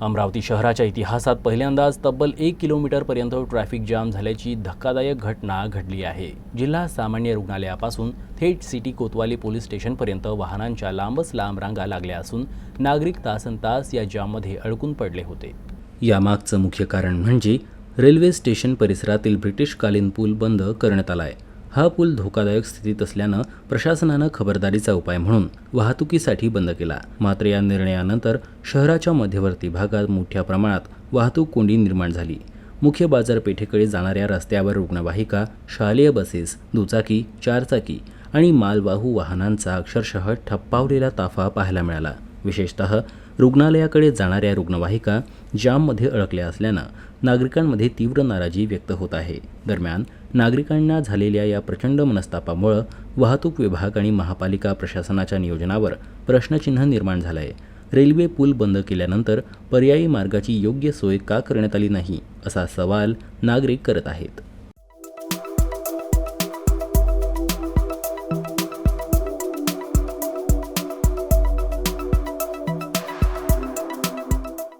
अमरावती शहराच्या इतिहासात पहिल्यांदाच तब्बल 1 किलोमीटरपर्यंत ट्रॅफिक जाम झाल्याची धक्कादायक घटना घडली आहे। जिल्हा सामान्य रुग्णालयापासून थेट सिटी कोतवाली पोलीस स्टेशनपर्यंत वाहनांच्या लांबच लांब रांगा लागल्या असून नागरिक तासनतास या जाममध्ये अडकून पडले होते। यामागचं मुख्य कारण म्हणजे रेल्वे स्टेशन परिसरातील ब्रिटिशकालीन पूल बंद करण्यात आला आहे। हा पूल धोकादायक स्थितीत असल्यानं प्रशासनानं खबरदारीचा उपाय म्हणून वाहतुकीसाठी बंद केला। मात्र या निर्णयानंतर शहराच्या मध्यवर्ती भागात मोठ्या प्रमाणात वाहतूक कोंडी निर्माण झाली। मुख्य बाजारपेठेकडे जाणाऱ्या रस्त्यावर रुग्णवाहिका, शालेय बसेस, दुचाकी, चारचाकी आणि मालवाहू वाहनांचा अक्षरशः ठप्पावलेला ताफा पाहायला मिळाला। विशेषतः रुग्णालयाकडे जाणाऱ्या रुग्णवाहिका जाममध्ये अडकल्या असल्यानं नागरिकांमध्ये तीव्र नाराजी व्यक्त होत आहे। दरम्यान नागरिकांना झालेल्या या प्रचंड मनस्तापामुळे वाहतूक विभाग आणि महापालिका प्रशासनाच्या नियोजनावर प्रश्नचिन्ह निर्माण झालं आहे। रेल्वे पूल बंद केल्यानंतर पर्यायी मार्गाची योग्य सोय का करण्यात आली नाही असा सवाल नागरिक करत आहेत।